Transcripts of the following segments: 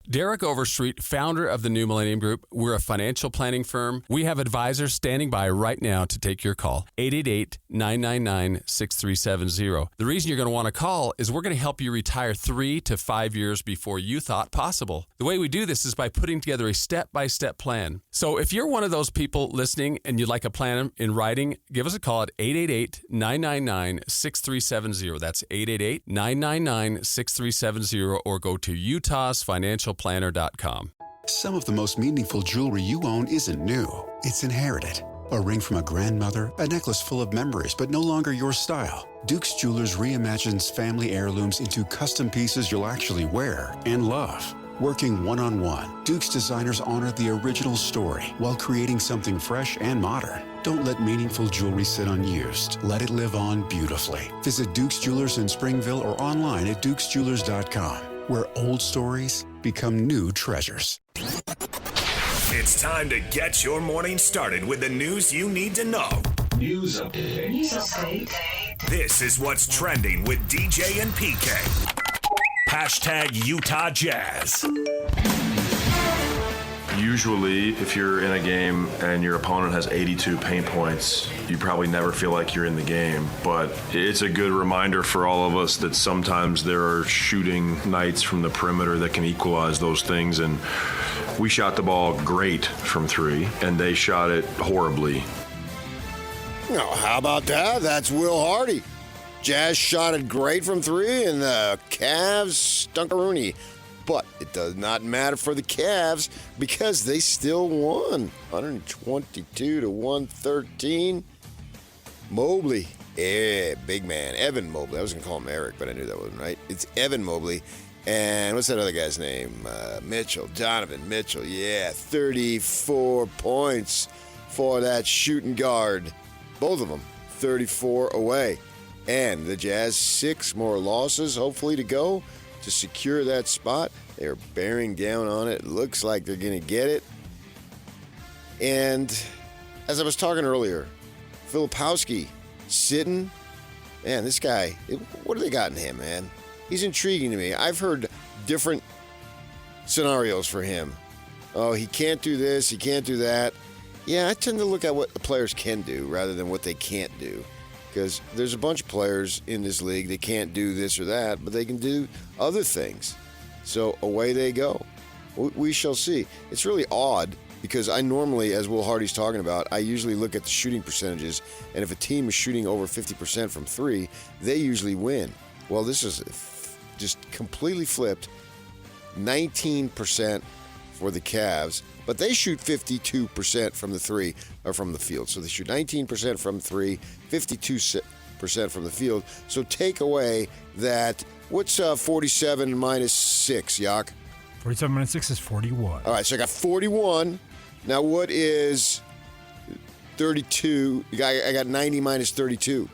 Derek Overstreet, founder of the New Millennium Group. We're a financial planning firm. We have advisors standing by right now to take your call. 888-999-6370. The reason you're going to want to call is we're going to help you retire 3 to 5 years before you thought possible. The way we do this is by putting together a step-by-step plan. So if you're one of those people listening and you'd like a plan in writing, give us a call at 888-999-6370. That's 888-999-6370, or go to utahsfinancialplanner.com. Some of the most meaningful jewelry you own isn't new. It's inherited. A ring from a grandmother, a necklace full of memories, but no longer your style. Duke's Jewelers reimagines family heirlooms into custom pieces you'll actually wear and love. Working one-on-one, Duke's designers honor the original story while creating something fresh and modern. Don't let meaningful jewelry sit unused. Let it live on beautifully. Visit Duke's Jewelers in Springville or online at dukesjewelers.com, where old stories become new treasures. It's time to get your morning started with the news you need to know. News update. This is what's trending with DJ and PK. Hashtag Utah Jazz. Usually, if you're in a game and your opponent has 82 paint points, you probably never feel like you're in the game. But it's a good reminder for all of us that sometimes there are shooting nights from the perimeter that can equalize those things. And we shot the ball great from three, and they shot it horribly. Oh, how about that? That's Will Hardy. Jazz shot it great from three, and the Cavs stunkaroony. But it does not matter for the Cavs because they still won 122-113. Mobley, big man, Evan Mobley. I was going to call him Eric, but I knew that wasn't right. It's Evan Mobley. And what's that other guy's name? Donovan Mitchell. Yeah, 34 points for that shooting guard. Both of them, 34 away. And the Jazz, 6 more losses, hopefully, to go to secure that spot. They're bearing down on it. Looks like they're going to get it. And as I was talking earlier, Filipowski sitting. Man, this guy, what do they got in him, man? He's intriguing to me. I've heard different scenarios for him. Oh, he can't do this, he can't do that. Yeah, I tend to look at what the players can do rather than what they can't do. Because there's a bunch of players in this league that can't do this or that, but they can do other things. So away they go. We shall see. It's really odd because I normally, as Will Hardy's talking about, I usually look at the shooting percentages, and if a team is shooting over 50% from three, they usually win. Well, this is just completely flipped. 19% for the Cavs, but they shoot 52% from the three, or from the field. So they shoot 19% from three, 52% from the field. So take away that. What's 47 minus 6, Yak? 47 minus 6 is 41. All right, so I got 41. Now what is 32? I got 90 minus 32.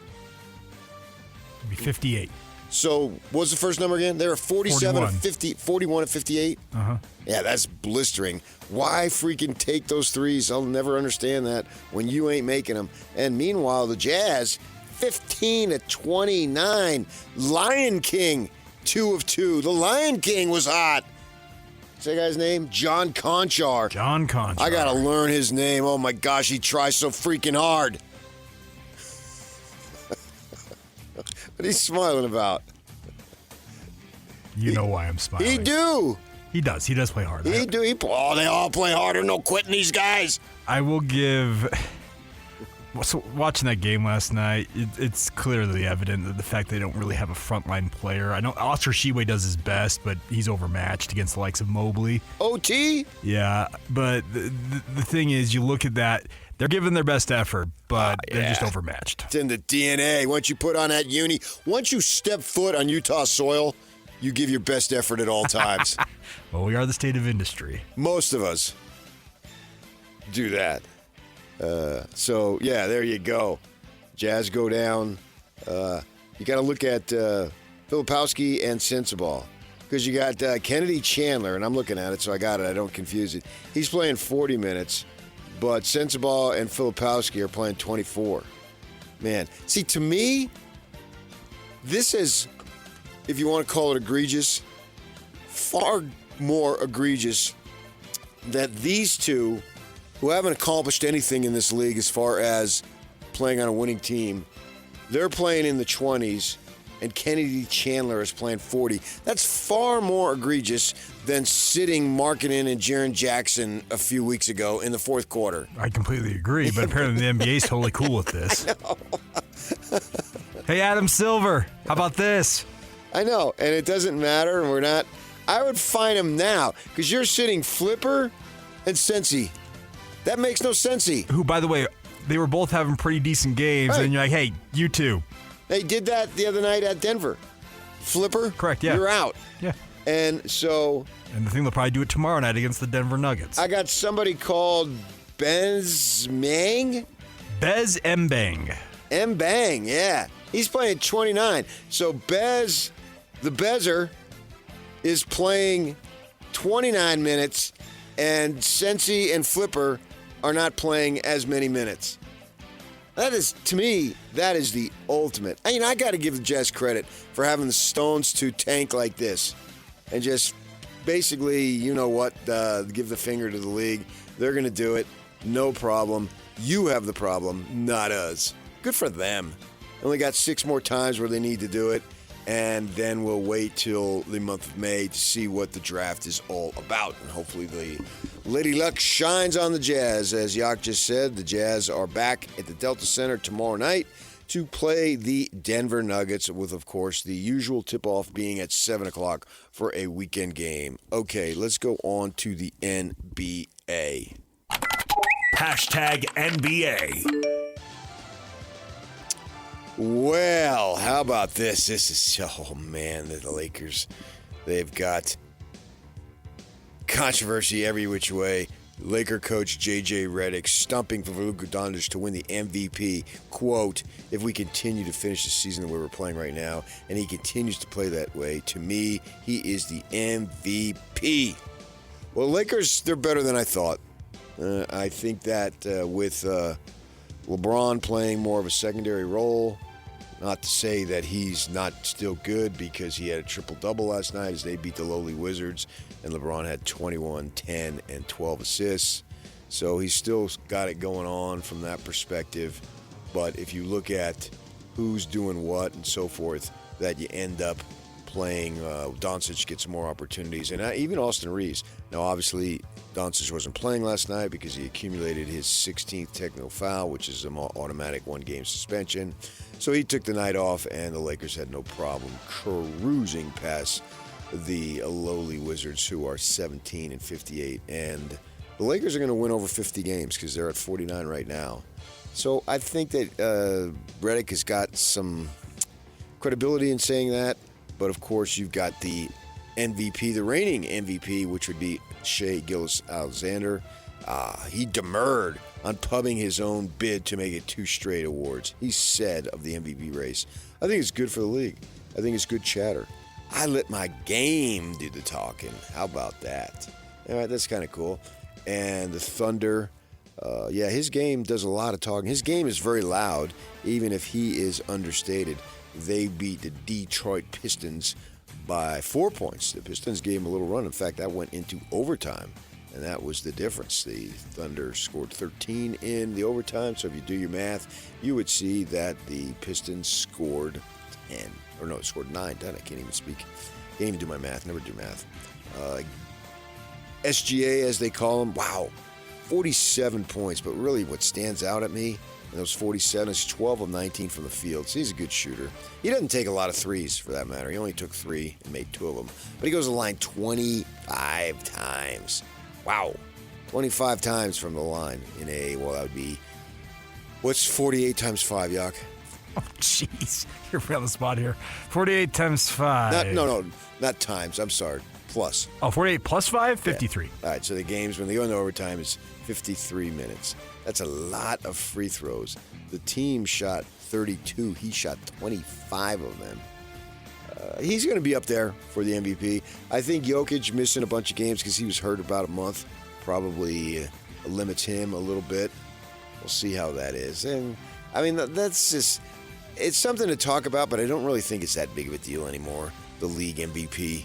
It'd be 58. So what's the first number again? They were 47 of 50, 41 of 58? Uh-huh. Yeah, that's blistering. Why freaking take those threes? I'll never understand that when you ain't making them. And meanwhile, the Jazz, 15 of 29. Lion King, 2 of 2. The Lion King was hot. What's that guy's name? John Conchar. John Conchar. I got to learn his name. Oh, my gosh, he tries so freaking hard. What are you smiling about? You know why I'm smiling. He do. He does. He does play hard. He do. Oh, they all play harder. No quitting these guys. I will give... So watching that game last night, it's clearly evident that the fact they don't really have a frontline player. I know Oscar Sheway does his best, but he's overmatched against the likes of Mobley. OT? Yeah, but the thing is, you look at that, they're giving their best effort, but they're just overmatched. It's in the DNA. Once you put on that uni, once you step foot on Utah soil, you give your best effort at all times. Well, we are the state of industry. Most of us do that. So, yeah, there you go. Jazz go down. You got to look at Filipowski and Sensabaugh because you got Kennedy Chandler, and I'm looking at it, so I got it. I don't confuse it. He's playing 40 minutes, but Sensabaugh and Filipowski are playing 24. Man, see, to me, this is, if you want to call it egregious, far more egregious that these two, who haven't accomplished anything in this league as far as playing on a winning team, they're playing in the 20s, and Kennedy Chandler is playing 40. That's far more egregious than sitting Markkanen and Jaren Jackson a few weeks ago in the fourth quarter. I completely agree, but apparently the NBA is totally cool with this. I know. Hey, Adam Silver, how about this? I know, and it doesn't matter, and we're not. I would fine him now, because you're sitting Flipper and Sensi. That makes no sense. Who, by the way, they were both having pretty decent games, Right. and you're like, hey, you two. They did that the other night at Denver. Flipper, Correct, yeah. you're out. Yeah. And so And the thing, they'll probably do it tomorrow night against the Denver Nuggets. I got somebody called Benzmang. Bez Mbang. Mbang, yeah. He's playing 29. So Bez, the Bezer, is playing 29 minutes, and Sensi and Flipper are not playing as many minutes. That is, to me, that is the ultimate. I got to give the Jazz credit for having the stones to tank like this and just basically, you know what, give the finger to the league. They're going to do it. No problem. You have the problem, not us. Good for them. Only got 6 more times where they need to do it, and then we'll wait till the month of May to see what the draft is all about. And hopefully the Lady Luck shines on the Jazz. As Yak just said, the Jazz are back at the Delta Center tomorrow night to play the Denver Nuggets, with, of course, the usual tip-off being at 7 o'clock for a weekend game. Okay, let's go on to the NBA. Hashtag NBA. Well, how about this? This is, oh man, the Lakers, they've got controversy every which way. Laker coach J.J. Redick stumping for Luka Doncic to win the MVP. Quote, if we continue to finish the season the way we're playing right now, and he continues to play that way, to me, he is the MVP. Well, Lakers, they're better than I thought. I think that with LeBron playing more of a secondary role, not to say that he's not still good, because he had a triple-double last night as they beat the lowly Wizards, and LeBron had 21, 10, and 12 assists. So he's still got it going on from that perspective. But if you look at who's doing what and so forth, that you end up playing, Doncic gets more opportunities, and even Austin Reeves. Now, obviously, Doncic wasn't playing last night because he accumulated his 16th technical foul, which is an automatic one-game suspension. So he took the night off, and the Lakers had no problem cruising past the lowly Wizards, who are 17 and 58. And the Lakers are going to win over 50 games because they're at 49 right now. So I think that Redick has got some credibility in saying that. But, of course, you've got the MVP, the reigning MVP, which would be Shai Gilgeous-Alexander. He demurred on pubbing his own bid to make it 2 straight awards. He said of the MVP race, I think it's good for the league. I think it's good chatter. I let my game do the talking. How about that? All right, that's kind of cool. And the Thunder, his game does a lot of talking. His game is very loud, even if he is understated. They beat the Detroit Pistons by 4 points. The Pistons gave him a little run. In fact, that went into overtime, and that was the difference. The Thunder scored 13 in the overtime, so if you do your math, you would see that the Pistons scored 10. Or no, it scored 9. I can't even speak. Can't even do my math. Never do math. SGA, as they call him, wow, 47 points. But really what stands out at me in those 47 is 12 of 19 from the field. So he's a good shooter. He doesn't take a lot of threes, for that matter. He only took 3 and made 2 of them. But he goes to the line 25 times. Wow. 25 times from the line in that would be, what's 48 times 5, Yak? Oh, jeez. You're on the spot here. 48 times 5. Not times. I'm sorry. Plus. Oh, 48 plus 5? 53. Yeah. All right, so the games, when they go into overtime, is 53 minutes. That's a lot of free throws. The team shot 32. He shot 25 of them. He's going to be up there for the MVP. I think Jokic missing a bunch of games because he was hurt about a month probably limits him a little bit. We'll see how that is. And, I mean, that's just... It's something to talk about, but I don't really think it's that big of a deal anymore, the league MVP.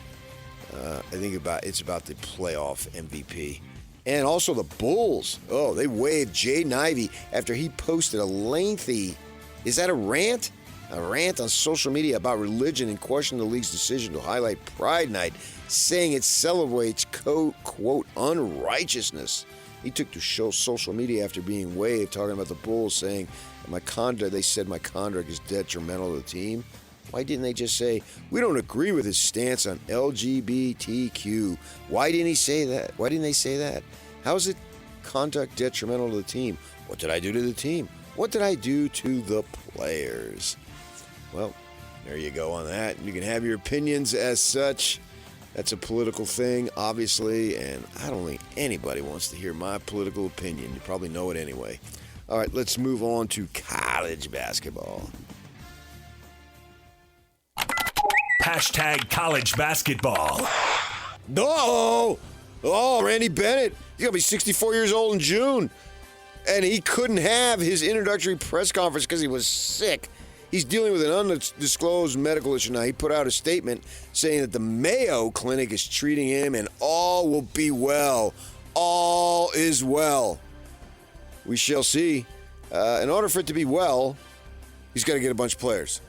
I think it's about the playoff MVP. And also the Bulls. Oh, they waived Jay Ivey after he posted a lengthy, is that a rant? A rant on social media about religion and questioned the league's decision to highlight Pride Night, saying it celebrates, quote, unrighteousness. He took to social media after being waived, talking about the Bulls, saying, they said my conduct is detrimental to the team. Why didn't they just say, we don't agree with his stance on LGBTQ? Why didn't he say that? Why didn't they say that? How is it conduct detrimental to the team? What did I do to the team? What did I do to the players? Well, there you go on that. You can have your opinions as such. That's a political thing, obviously, and I don't think anybody wants to hear my political opinion. You probably know it anyway. All right, let's move on to college basketball. Hashtag college basketball. No! Oh, Randy Bennett. He's going to be 64 years old in June. And he couldn't have his introductory press conference because he was sick. He's dealing with an undisclosed medical issue now. He put out a statement saying that the Mayo Clinic is treating him and all will be well. All is well. We shall see. In order for it to be well, he's got to get a bunch of players.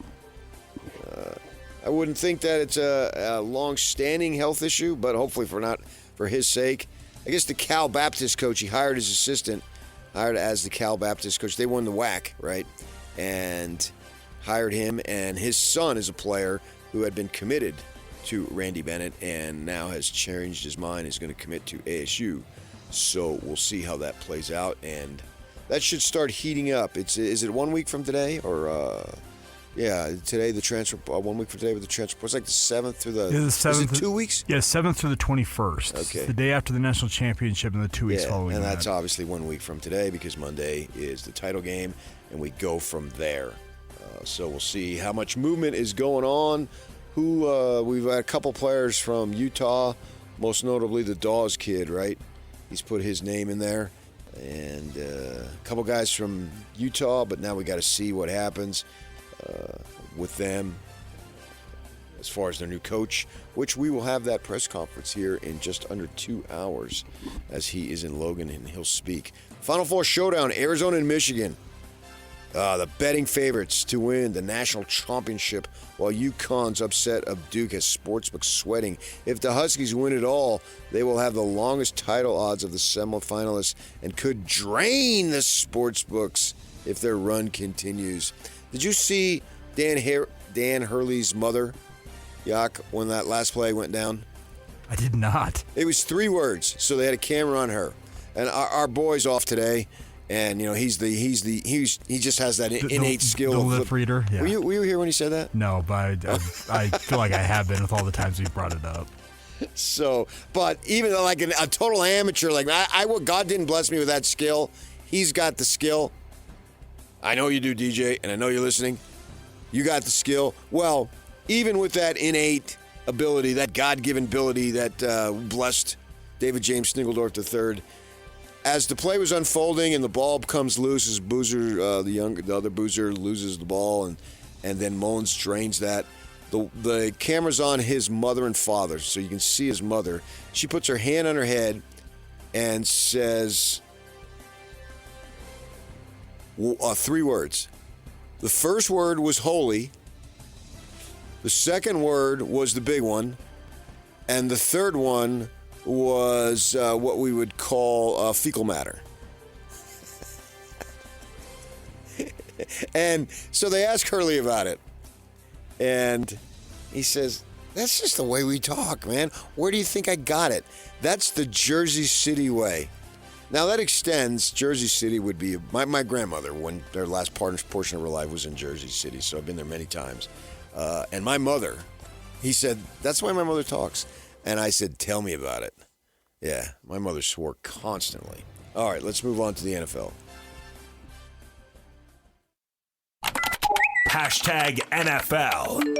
I wouldn't think that it's a long-standing health issue, but hopefully for his sake. I guess the Cal Baptist coach, he hired his assistant, hired as the Cal Baptist coach. They won the WAC, right? And hired him, and his son is a player who had been committed to Randy Bennett and now has changed his mind, is going to commit to ASU. So we'll see how that plays out, and that should start heating up. Is it 1 week from today, or today the transfer 1 week from today with the transfer. It's like the 7th through the 7th. Is it 2 weeks? Yeah, 7th through the 21st. Okay, it's the day after the national championship and the 2 weeks following. And that's obviously 1 week from today because Monday is the title game, and we go from there. So we'll see how much movement is going on. We've had a couple players from Utah, most notably the Dawes kid, right? He's put his name in there. And a couple guys from Utah, but now we got to see what happens with them as far as their new coach, which we will have that press conference here in just under 2 hours as he is in Logan and he'll speak. Final Four showdown, Arizona and Michigan. The betting favorites to win the national championship, while UConn's upset of Duke has sportsbook sweating. If the Huskies win it all, they will have the longest title odds of the semifinalists and could drain the sportsbooks if their run continues. Did you see Dan Hurley's mother, Yak, when that last play went down? I did not. It was 3 words, so they had a camera on her. And our boy's off today. And you know he just has that innate skill. The lip reader. Yeah. Were you here when he said that? No, but I feel like I have been with all the times we've brought it up. So, but even like a total amateur, like God didn't bless me with that skill. He's got the skill. I know you do, DJ, and I know you're listening. You got the skill. Well, even with that innate ability, that God-given ability that blessed David James Snigeldorf III. As the play was unfolding and the ball comes loose, as Boozer, the other Boozer, loses the ball, and then Mullins drains that. The camera's on his mother and father, so you can see his mother. She puts her hand on her head and says 3 words. The first word was holy. The second word was the big one, and the third one was what we would call fecal matter. And so they asked Hurley about it. And he says, that's just the way we talk, man. Where do you think I got it? That's the Jersey City way. Now that extends, Jersey City would be, my grandmother, when their last portion of her life was in Jersey City, so I've been there many times. And my mother, he said, that's the way my mother talks. And I said, tell me about it. Yeah, my mother swore constantly. All right, let's move on to the NFL. Hashtag NFL.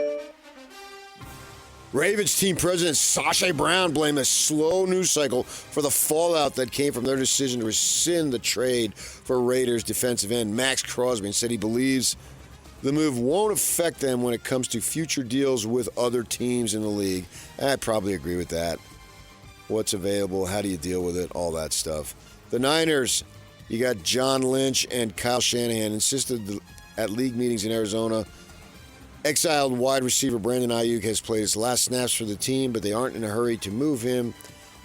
Ravens team president Sache Brown blamed a slow news cycle for the fallout that came from their decision to rescind the trade for Raiders defensive end Max Crosby and said he believes The move won't affect them when it comes to future deals with other teams in the league. I probably agree with that. What's available? How do you deal with it? All that stuff. The Niners, you got John Lynch and Kyle Shanahan insisted at league meetings in Arizona. Exiled wide receiver Brandon Ayuk has played his last snaps for the team, but they aren't in a hurry to move him,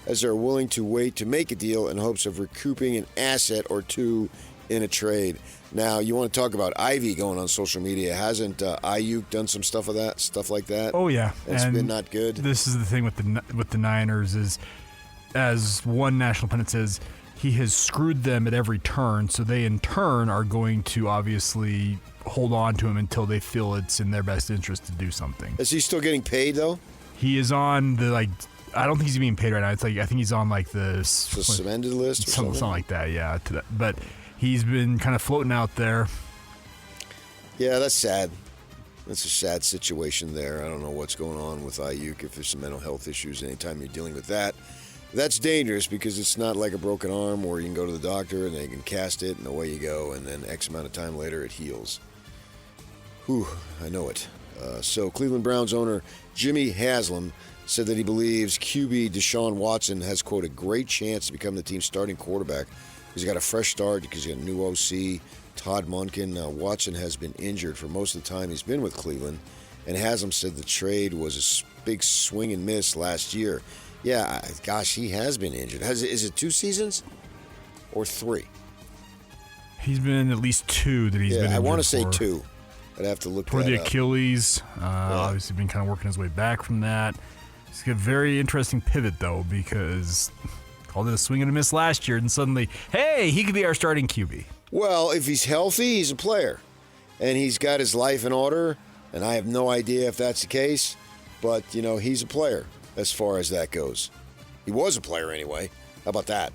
as they're willing to wait to make a deal in hopes of recouping an asset or two in a trade. Now, you want to talk about Ivy going on social media. Hasn't Ayuk done some stuff like that? Oh, yeah. It's been not good. This is the thing with the Niners is, as one national pundit says, he has screwed them at every turn, so they in turn are going to obviously hold on to him until they feel it's in their best interest to do something. Is he still getting paid, though? He is on the, I don't think he's being paid right now. It's I think he's on the suspended list or something like that, yeah. But he's been kind of floating out there. Yeah, that's sad. That's a sad situation there. I don't know what's going on with Ayuk, if there's some mental health issues. Anytime you're dealing with that, that's dangerous because it's not like a broken arm where you can go to the doctor and they can cast it and away you go, and then X amount of time later it heals. Whew, I know it. So Cleveland Browns owner Jimmy Haslam said that he believes QB Deshaun Watson has, quote, a great chance to become the team's starting quarterback. He's got a fresh start because he's got a new OC, Todd Monken. Now, Watson has been injured for most of the time he's been with Cleveland, and Haslam said the trade was a big swing and miss last year. Yeah, gosh, he has been injured. Is it 2 seasons or 3? He's been at least 2 that he's been injured. I want to say for. 2. I'd have to look for that the up. Achilles. Obviously been kind of working his way back from that. It's a very interesting pivot, though, because called it a swing and a miss last year, and suddenly, hey, he could be our starting QB. Well, if he's healthy, he's a player. And he's got his life in order, and I have no idea if that's the case, but, he's a player as far as that goes. He was a player anyway. How about that?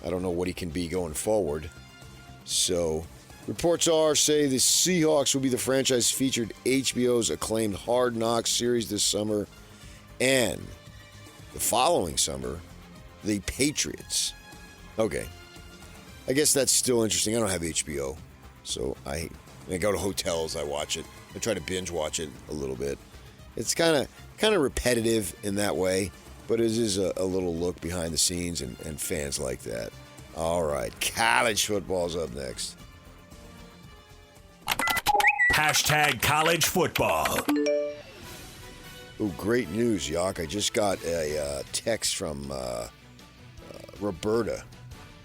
I don't know what he can be going forward. So, reports say the Seahawks will be the franchise featured HBO's acclaimed Hard Knocks series this summer, and the following summer, the Patriots. Okay. I guess that's still interesting. I don't have HBO, so I go to hotels, I watch it. I try to binge watch it a little bit. It's kind of repetitive in that way, but it is a little look behind the scenes and fans like that. All right, college football's up next. Hashtag college football. Oh, great news, Yock. I just got a text from Roberta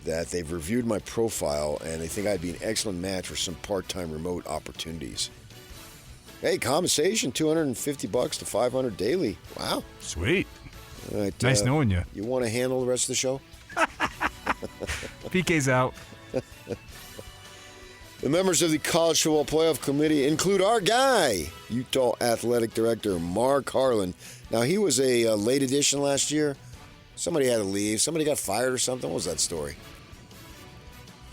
that they've reviewed my profile and they think I'd be an excellent match for some part-time remote opportunities. Hey, compensation, $250 to $500 daily. Wow. Sweet. All right, nice knowing you. You want to handle the rest of the show? PK's out. The members of the College Football Playoff Committee include our guy, Utah Athletic Director Mark Harlan. Now, he was a late addition last year. Somebody had to leave. Somebody got fired or something. What was that story?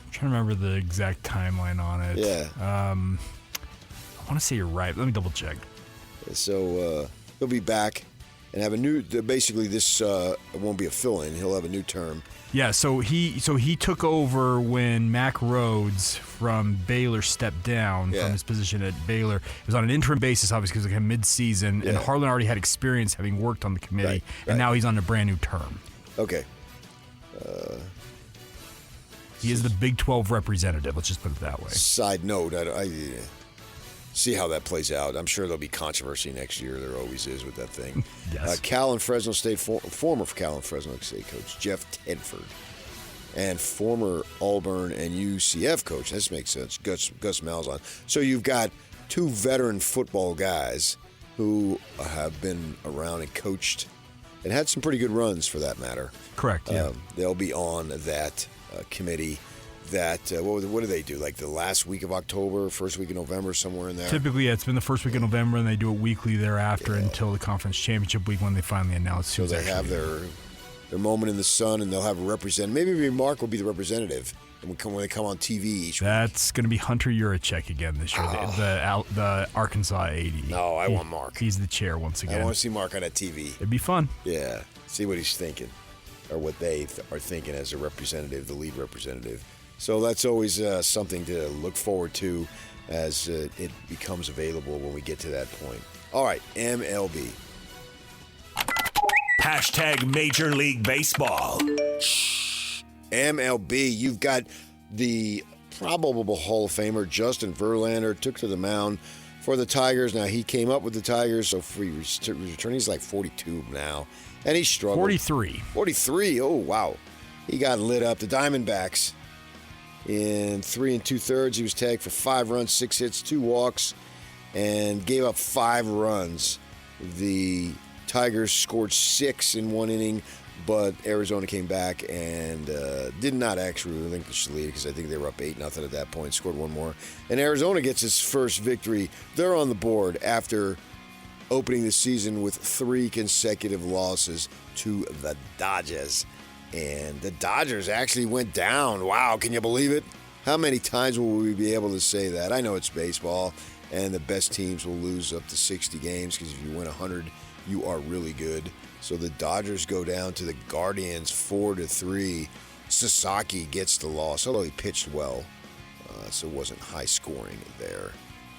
I'm trying to remember the exact timeline on it. Yeah. I want to say you're right. Let me double check. So he'll be back and have a new. Basically, this won't be a fill-in. He'll have a new term. Yeah. So he took over when Mac Rhodes from Baylor stepped down from his position at Baylor. It was on an interim basis, obviously, because it was like mid-season, and Harlan already had experience having worked on the committee, and now he's on a brand new term. Okay. He is the Big 12 representative. Let's just put it that way. Side note, I see how that plays out. I'm sure there'll be controversy next year. There always is with that thing. Yes. Cal and Fresno State, former Cal and Fresno State coach Jeff Tedford, and former Auburn and UCF coach. This makes sense. Gus Malzahn. So you've got 2 veteran football guys who have been around and coached and had some pretty good runs, for that matter. Correct. Yeah. They'll be on that committee. That what do they do? Like the last week of October, first week of November, somewhere in there. Typically, it's been the first week of November, and they do it weekly thereafter until the conference championship week when they finally announce. So they have their moment in the sun, and they'll have a representative. Maybe Mark will be the representative when they come on TV each week. That's going to be Hunter Yurachek again this year, the Arkansas 80. No, I want Mark. He's the chair once again. I want to see Mark on that TV. It'd be fun. Yeah, see what he's thinking, or what they are thinking as a representative, the lead representative. So that's always something to look forward to as it becomes available when we get to that point. All right, MLB. Hashtag Major League Baseball. MLB, you've got the probable Hall of Famer Justin Verlander took to the mound for the Tigers. Now, he came up with the Tigers, so for return, he's like 42 now, and he struggled. 43. 43, oh, wow. He got lit up. The Diamondbacks, in 3 2/3, he was tagged for 5 runs, 6 hits, 2 walks, and gave up 5 runs. The Tigers scored 6 in 1 inning, but Arizona came back and did not actually relinquish the lead because I think they were up 8-0 at that point, scored 1 more. And Arizona gets its first victory. They're on the board after opening the season with 3 consecutive losses to the Dodgers. And the Dodgers actually went down. Wow, can you believe it? How many times will we be able to say that? I know it's baseball, and the best teams will lose up to 60 games because if you win 100, you are really good. So the Dodgers go down to the Guardians 4-3. Sasaki gets the loss, although he pitched well, so it wasn't high scoring there.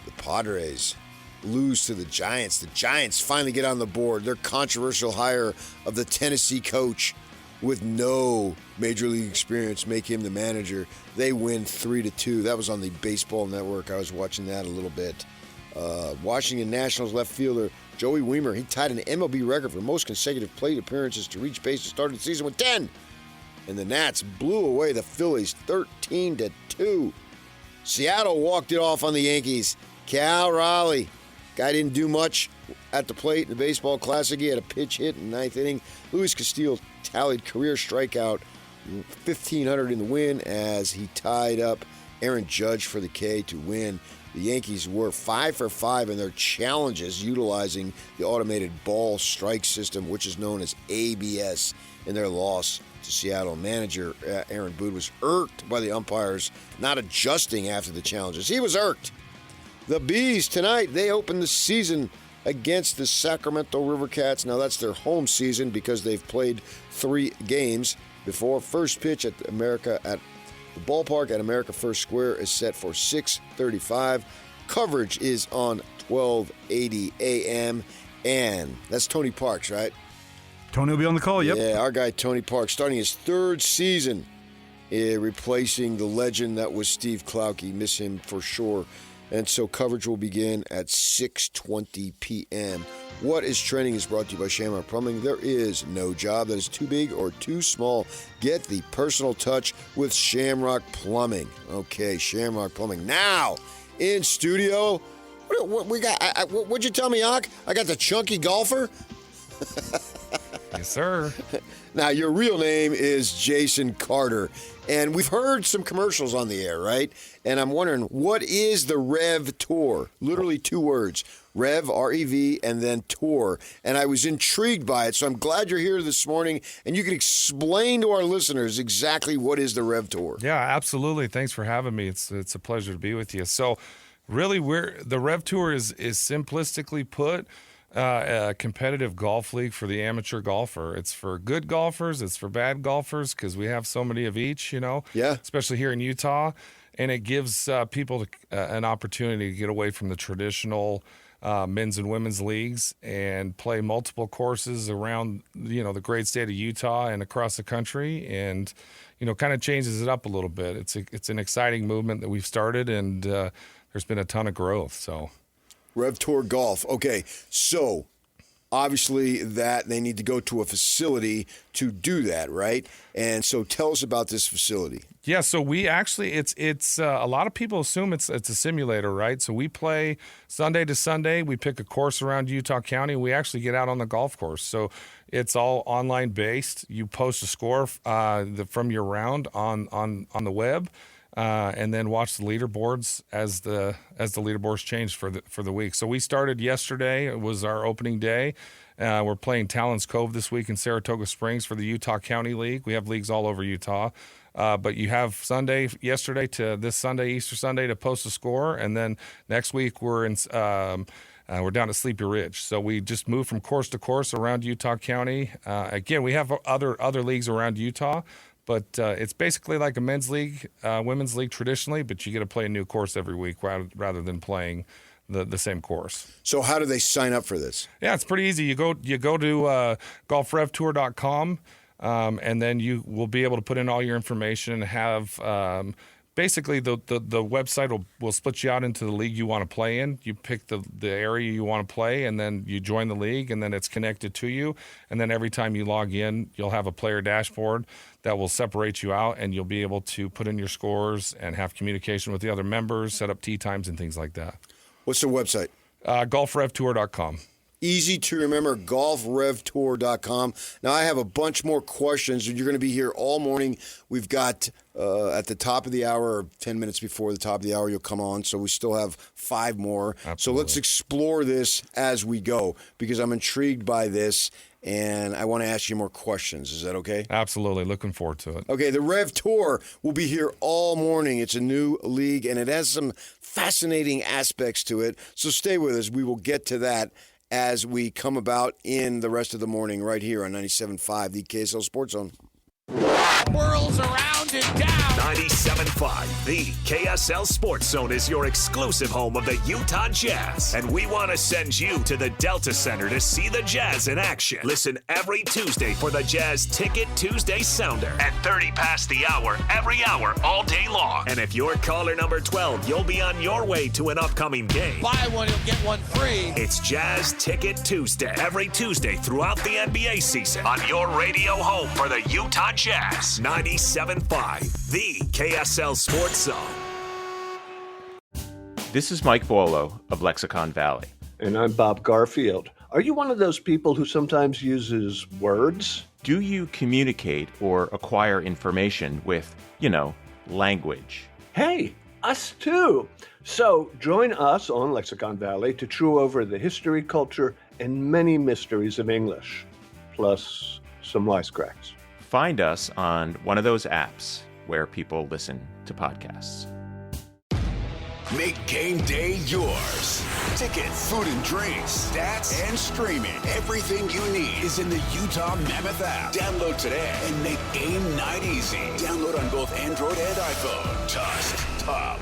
The Padres lose to the Giants. The Giants finally get on the board. Their controversial hire of the Tennessee coach with no Major League experience make him the manager. They win 3-2. That was on the Baseball Network. I was watching that a little bit. Washington Nationals left fielder Joey Wiemer, he tied an MLB record for most consecutive plate appearances to reach base to start the season with 10. And the Nats blew away the Phillies 13-2. Seattle walked it off on the Yankees. Cal Raleigh, guy didn't do much at the plate in the Baseball Classic. He had a pitch hit in the 9th inning. Luis Castillo tallied career strikeout 1,500 in the win as he tied up Aaron Judge for the K to win. The Yankees were 5 for 5 in their challenges utilizing the automated ball strike system, which is known as ABS, in their loss to Seattle. Manager Aaron Boone was irked by the umpires not adjusting after the challenges. He was irked. The Bees tonight, they open the season against the Sacramento River Cats. Now that's their home season because they've played 3 games before. First pitch at the ballpark at America First Square is set for 6:35. Coverage is on 1280 AM. And that's Tony Parks, right? Tony will be on the call, yep. Yeah, our guy Tony Parks, starting his 3rd season, replacing the legend that was Steve Klauke. Miss him for sure. And so coverage will begin at 6:20 p.m. What is Trending is brought to you by Shamrock Plumbing. There is no job that is too big or too small. Get the personal touch with Shamrock Plumbing. Okay, Shamrock Plumbing. Now, in studio, what we got? What'd you tell me, Ak? I got the chunky golfer? Yes, sir. Now, your real name is Jason Carter, and we've heard some commercials on the air, right? And I'm wondering, what is the Rev Tour? Literally 2 words. Rev, R-E-V, and then Tour. And I was intrigued by it, so I'm glad you're here this morning, and you can explain to our listeners exactly what is the Rev Tour. Yeah, absolutely. Thanks for having me. It's a pleasure to be with you. So, really, the Rev Tour is simplistically put, a competitive golf league for the amateur golfer. It's for good golfers. It's for bad golfers because we have so many of each, Yeah. Especially here in Utah. And it gives people an opportunity to get away from the traditional men's and women's leagues and play multiple courses around, the great state of Utah and across the country. And, kind of changes it up a little bit. It's an exciting movement that we've started, and there's been a ton of growth, so. Rev Tour Golf. Okay, so obviously that they need to go to a facility to do that, right? And so tell us about this facility. Yeah, so we actually it's a lot of people assume it's a simulator, right? So we play Sunday to Sunday. We pick a course around Utah County. We actually get out on the golf course. So it's all online based. You post a score from your round on the web. And then watch the leaderboards as the leaderboards change for the week. So we started yesterday. It was our opening day. We're playing Talons Cove this week in Saratoga Springs for the Utah County League. We have leagues all over Utah. But you have yesterday to this Sunday, Easter Sunday, to post a score. And then next week we're down at Sleepy Ridge. So we just move from course to course around Utah County. Again, we have other leagues around Utah. But it's basically like a men's league, women's league traditionally, but you get to play a new course every week rather than playing the same course. So how do they sign up for this? Yeah, it's pretty easy. You go to golfrevtour.com, and then you will be able to put in all your information and have basically the website will split you out into the league you want to play in. You pick the area you want to play, and then you join the league, and then it's connected to you. And then every time you log in, you'll have a player dashboard that will separate you out, and you'll be able to put in your scores and have communication with the other members, set up tee times and things like that. What's the website? golfrevtour.com. Easy to remember, golfrevtour.com. Now, I have a bunch more questions, and you're going to be here all morning. We've got at the top of the hour, or 10 minutes before the top of the hour, you'll come on, so we still have 5 more. Absolutely. So let's explore this as we go, because I'm intrigued by this, and I want to ask you more questions. Is that okay? Absolutely. Looking forward to it. Okay, the Rev Tour will be here all morning. It's a new league, and it has some fascinating aspects to it. So stay with us. We will get to that as we come about in the rest of the morning right here on 97.5, the KSL Sports Zone. Whirls around and down. 97.5, the KSL Sports Zone is your exclusive home of the Utah Jazz. And we want to send you to the Delta Center to see the Jazz in action. Listen every Tuesday for the Jazz Ticket Tuesday Sounder at 30 past the hour, every hour, all day long. And if you're caller number 12, you'll be on your way to an upcoming game. Buy one, you'll get one free. It's Jazz Ticket Tuesday, every Tuesday throughout the NBA season on your radio home for the Utah Jazz. 97.5, the KSL Sports Zone. This is Mike Bolo of Lexicon Valley. And I'm Bob Garfield. Are you one of those people who sometimes uses words? Do you communicate or acquire information with, language? Hey, us too. So join us on Lexicon Valley to chew over the history, culture, and many mysteries of English, plus some wisecracks. Find us on one of those apps where people listen to podcasts. Make game day yours. Tickets, food and drinks, stats, and streaming. Everything you need is in the Utah Mammoth app. Download today and make game night easy. Download on both Android and iPhone. Tusk Top.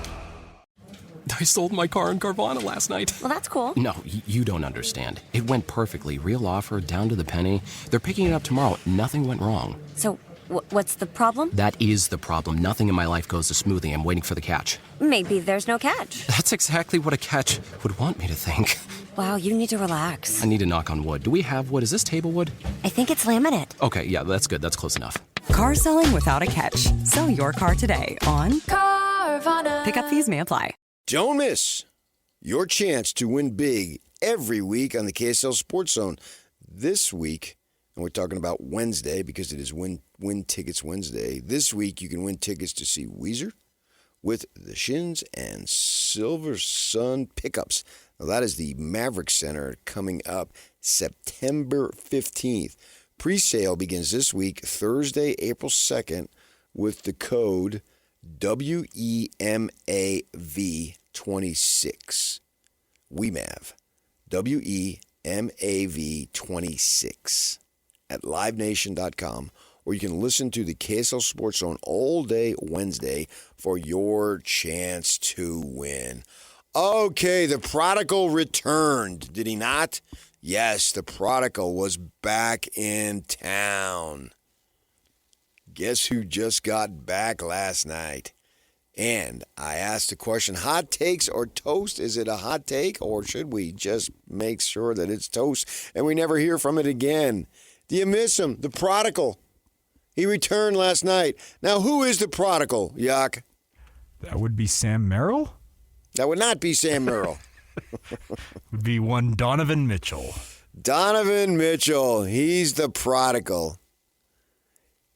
I sold my car in Carvana last night. Well, that's cool. No, you don't understand. It went perfectly. Real offer, down to the penny. They're picking it up tomorrow. Nothing went wrong. So, what's the problem? That is the problem. Nothing in my life goes as smoothly. I'm waiting for the catch. Maybe there's no catch. That's exactly what a catch would want me to think. Wow, you need to relax. I need to knock on wood. Do we have wood? Is this table wood? I think it's laminate. Okay, yeah, that's good. That's close enough. Car selling without a catch. Sell your car today on Carvana. Pickup fees may apply. Don't miss your chance to win big every week on the KSL Sports Zone. This week, and we're talking about Wednesday because it is Win Tickets Wednesday. This week, you can win tickets to see Weezer with the Shins and Silver Sun Pickups. Now, that is the Maverick Center coming up September 15th. Pre-sale begins this week, Thursday, April 2nd, with the code WEMAV26. WEMAV. WEMAV26 at livenation.com, or you can listen to the KSL Sports Zone all day Wednesday for your chance to win. Okay, the prodigal returned, did he not? Yes, the prodigal was back in town. Guess who just got back last night? And I asked the question, hot takes or toast? Is it a hot take, or should we just make sure that it's toast and we never hear from it again? Do you miss him? The prodigal. He returned last night. Now, who is the prodigal, Yak? That would be Sam Merrill? That would not be Sam Merrill. Would be one Donovan Mitchell. Donovan Mitchell. He's the prodigal.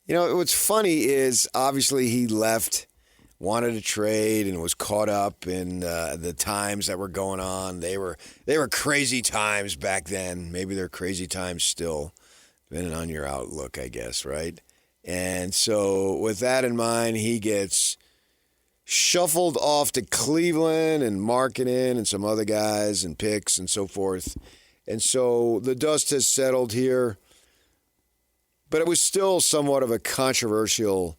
You know, what's funny is obviously he left, wanted to trade, and was caught up in the times that were going on. They were crazy times back then. Maybe they're crazy times still, depending on your outlook, I guess, right? And so with that in mind, he gets shuffled off to Cleveland and Markkanen and some other guys and picks and so forth. And so the dust has settled here. But it was still somewhat of a controversial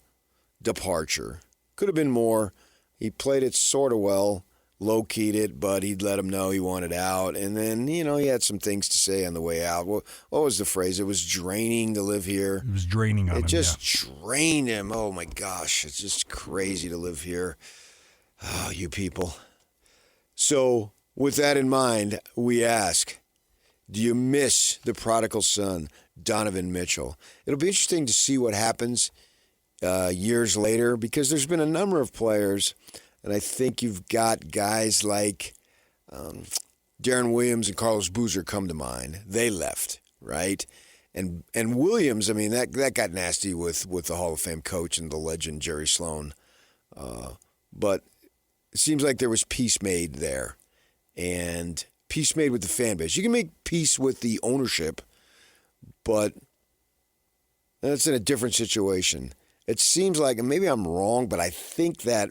departure. Could have been more. He played it sort of well, low-keyed it, but he'd let him know he wanted out. And then, he had some things to say on the way out. What was the phrase? It was draining to live here. It was draining on him. It just drained him. Oh, my gosh. It's just crazy to live here. Oh, you people. So, with that in mind, we ask, do you miss the prodigal son, Donovan Mitchell? It'll be interesting to see what happens years later, because there's been a number of players, and I think you've got guys like Darren Williams and Carlos Boozer come to mind. They left, right? And Williams, I mean, that got nasty with the Hall of Fame coach and the legend Jerry Sloan. But it seems like there was peace made there, and peace made with the fan base. You can make peace with the ownership, but that's in a different situation. It seems like, and maybe I'm wrong, but I think that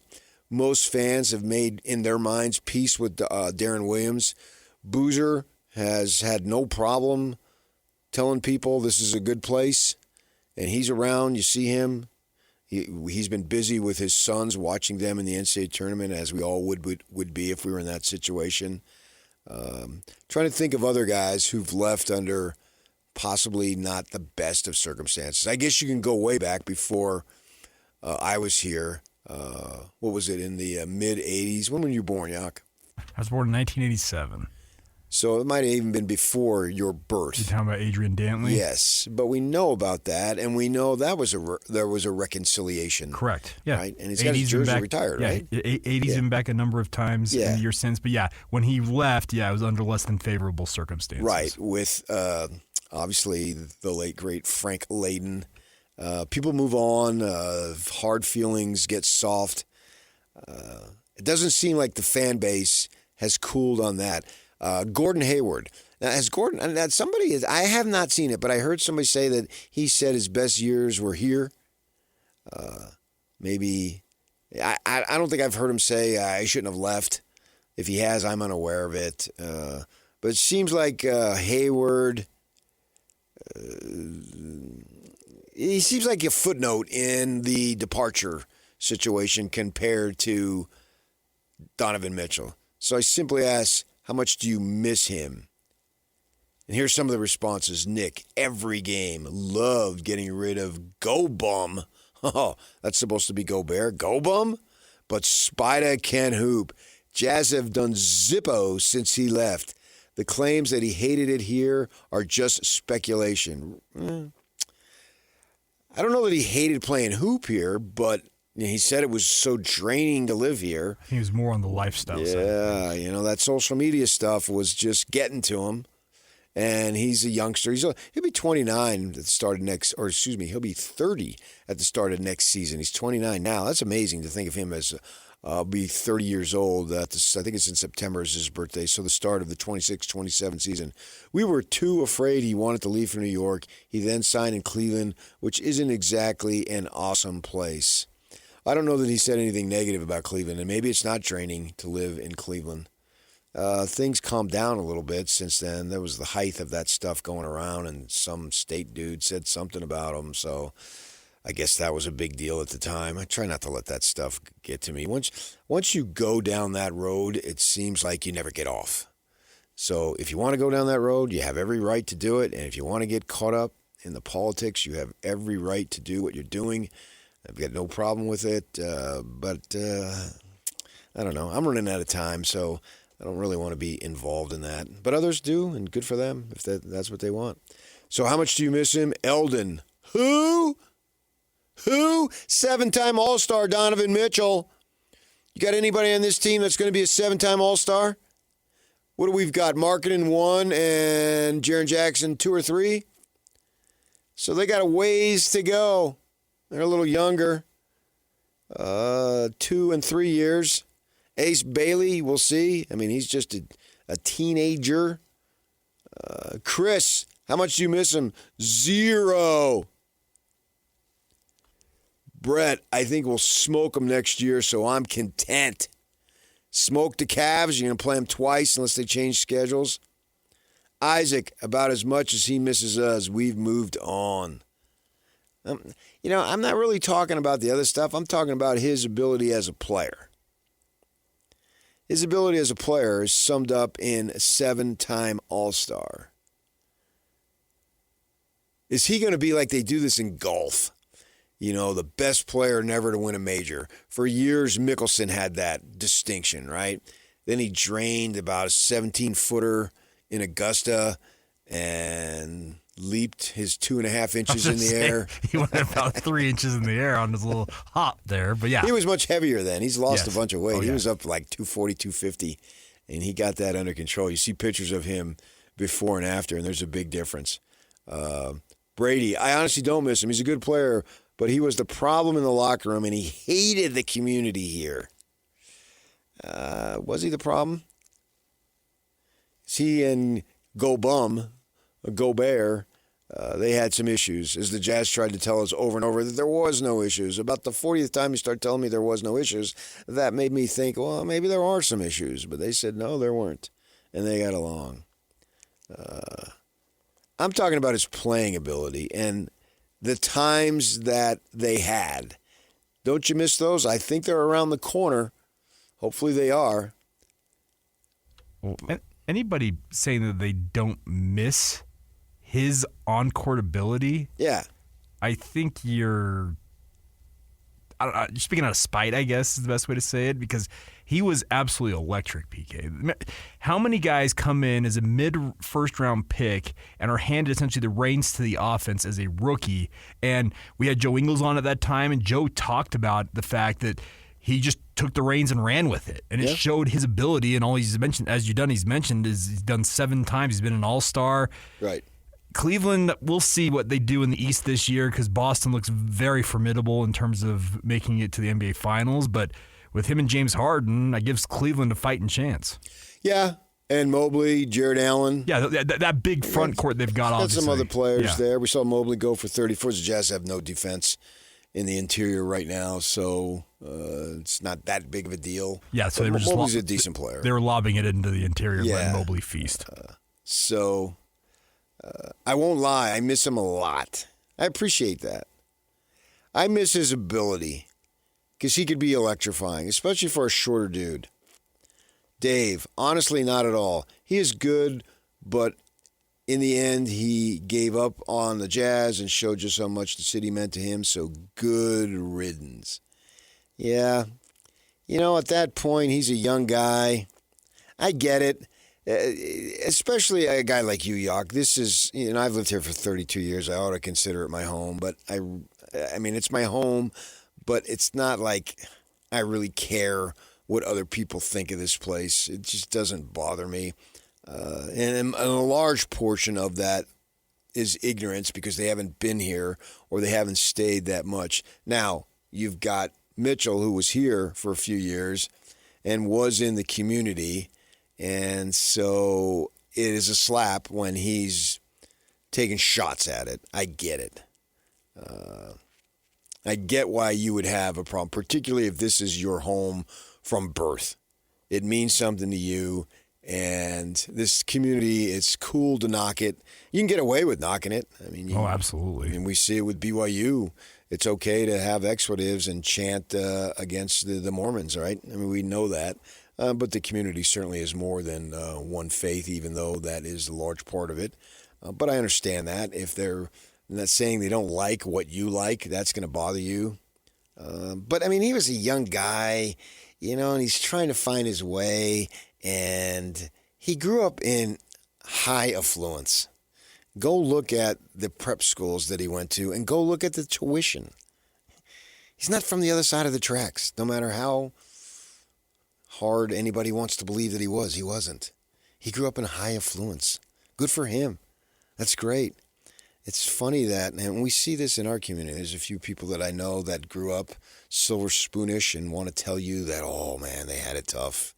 most fans have made in their minds peace with Darren Williams. Boozer has had no problem telling people this is a good place, and he's around. You see him. He's been busy with his sons, watching them in the NCAA tournament, as we all would be if we were in that situation. Trying to think of other guys who've left under possibly not the best of circumstances. I guess you can go way back before I was here. What was it, in the mid-'80s? When were you born, Yak? I was born in 1987. So it might have even been before your birth. You're talking about Adrian Dantley? Yes, but we know about that, and we know that there was a reconciliation. Correct. Yeah. Right? And he's got his jersey retired, right? 80's been back a number of times in the years since. But when he left, it was under less than favorable circumstances. Right, with obviously the late, great Frank Layden. People move on. Hard feelings get soft. It doesn't seem like the fan base has cooled on that. Gordon Hayward. Now, I have not seen it, but I heard somebody say that he said his best years were here. Maybe, I don't think I've heard him say I shouldn't have left. If he has, I'm unaware of it. But it seems like Hayward, he seems like a footnote in the departure situation compared to Donovan Mitchell. So I simply ask, how much do you miss him? And here's some of the responses. Nick, every game, loved getting rid of Go Bum. Oh, that's supposed to be Go Bear. Go Bum? But Spida can hoop. Jazz have done Zippo since he left. The claims that he hated it here are just speculation. I don't know that he hated playing hoop here, but he said it was so draining to live here. He was more on the lifestyle side. Yeah, that social media stuff was just getting to him. And he's a youngster. He'll be 29 at the start of he'll be 30 at the start of next season. He's 29 now. That's amazing to think of him as be 30 years old. I think it's in September is his birthday, so the start of the 26-27 season. We were too afraid he wanted to leave for New York. He then signed in Cleveland, which isn't exactly an awesome place. I don't know that he said anything negative about Cleveland, and maybe it's not draining to live in Cleveland. Things calmed down a little bit since then. There was the height of that stuff going around, and some state dude said something about him, so I guess that was a big deal at the time. I try not to let that stuff get to me. Once you go down that road, it seems like you never get off. So if you want to go down that road, you have every right to do it, and if you want to get caught up in the politics, you have every right to do what you're doing. I've got no problem with it, but I don't know. I'm running out of time, so I don't really want to be involved in that. But others do, and good for them if that's what they want. So how much do you miss him? Eldon. Who? 7-time All-Star Donovan Mitchell. You got anybody on this team that's going to be a 7-time All-Star? What do we've got? Marketing 1 and Jaren Jackson 2 or 3? So they got a ways to go. They're a little younger. 2 and 3 years. Ace Bailey, we'll see. I mean, he's just a teenager. Chris, how much do you miss him? 0. Brett, I think we'll smoke him next year, so I'm content. Smoke the Cavs. You're going to play them twice unless they change schedules. Isaac, about as much as he misses us, we've moved on. I'm not really talking about the other stuff. I'm talking about his ability as a player. His ability as a player is summed up in a 7-time All-Star. Is he going to be like they do this in golf? The best player never to win a major. For years, Mickelson had that distinction, right? Then he drained about a 17-footer in Augusta and leaped his 2.5 inches in the air. He went about 3 inches in the air on his little hop there, but yeah. He was much heavier then. He's lost a bunch of weight. He was up like 240, 250, and he got that under control. You see pictures of him before and after, and there's a big difference. Brady, I honestly don't miss him. He's a good player, but he was the problem in the locker room, and he hated the community here. Was he the problem? He and Gobert, they had some issues, as the Jazz tried to tell us over and over that there was no issues. About the 40th time you start telling me there was no issues, that made me think, well, maybe there are some issues. But they said, no, there weren't, and they got along. I'm talking about his playing ability and the times that they had. Don't you miss those? I think they're around the corner. Hopefully they are. Well, anybody saying that they don't miss his on-court ability, I think you're speaking out of spite, I guess is the best way to say it, because he was absolutely electric, PK. How many guys come in as a mid-first-round pick and are handed essentially the reins to the offense as a rookie? And we had Joe Ingles on at that time, and Joe talked about the fact that he just took the reins and ran with it. And it showed his ability, and all he's mentioned, as he's mentioned, is he's done 7 times. He's been an all-star. Right. Cleveland, we'll see what they do in the East this year because Boston looks very formidable in terms of making it to the NBA Finals. But with him and James Harden, that gives Cleveland a fighting chance. Yeah, and Mobley, Jared Allen. Yeah, that big front court they've got, obviously. Some other players there. We saw Mobley go for 34. The Jazz have no defense in the interior right now, so it's not that big of a deal. Yeah, so Mobley's a decent player. They were lobbing it into the interior, letting Mobley feast. I won't lie, I miss him a lot. I appreciate that. I miss his ability because he could be electrifying, especially for a shorter dude. Dave, honestly, not at all. He is good, but in the end, he gave up on the Jazz and showed just how much the city meant to him, so good riddance. Yeah, at that point, he's a young guy. I get it. Especially a guy like you, Yock. This is, I've lived here for 32 years. I ought to consider it my home, but I mean, it's my home, but it's not like I really care what other people think of this place. It just doesn't bother me. And a large portion of that is ignorance because they haven't been here or they haven't stayed that much. Now, you've got Mitchell, who was here for a few years and was in the community. And so it is a slap when he's taking shots at it. I get it. I get why you would have a problem, particularly if this is your home from birth. It means something to you. And this community, it's cool to knock it. You can get away with knocking it. I mean, absolutely. And we see it with BYU. It's okay to have expletives and chant against the Mormons, right? I mean, we know that. But the community certainly is more than one faith, even though that is a large part of it. But I understand that. If they're not saying they don't like what you like, that's going to bother you. But, I mean, he was a young guy, and he's trying to find his way. And he grew up in high affluence. Go look at the prep schools that he went to and go look at the tuition. He's not from the other side of the tracks, no matter how hard anybody wants to believe that he was. He wasn't. He grew up in high affluence. Good for him. That's great. It's funny that, and we see this in our community. There's a few people that I know that grew up silver spoonish and want to tell you that, oh, man, they had it tough.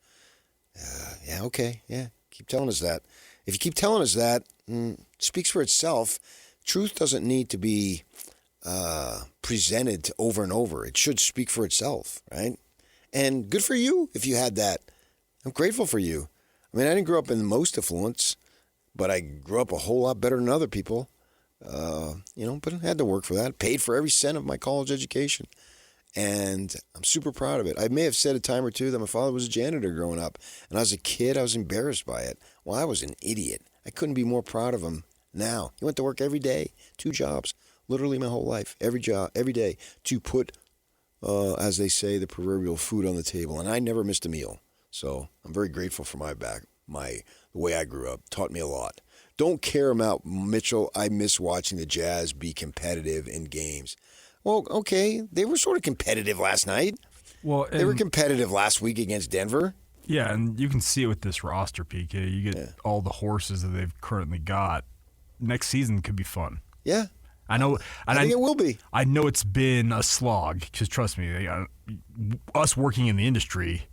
Yeah, okay, yeah. Keep telling us that. If you keep telling us that, it speaks for itself. Truth doesn't need to be presented over and over. It should speak for itself, right? And good for you if you had that. I'm grateful for you. I mean, I didn't grow up in the most affluence, but I grew up a whole lot better than other people. But I had to work for that. Paid for every cent of my college education. And I'm super proud of it. I may have said a time or two that my father was a janitor growing up. And as a kid, I was embarrassed by it. Well, I was an idiot. I couldn't be more proud of him now. He went to work every day, 2 jobs, literally my whole life, every day, to put, as they say, the proverbial food on the table. And I never missed a meal. So I'm very grateful for the way I grew up. Taught me a lot. Don't care about Mitchell. I miss watching the Jazz be competitive in games. Well, okay, they were sort of competitive last night. Well, they were competitive last week against Denver. Yeah, and you can see it with this roster, PK. You get all the horses that they've currently got. Next season could be fun. Yeah. I know. I think it will be. I know it's been a slog, because trust me, us working in the industry,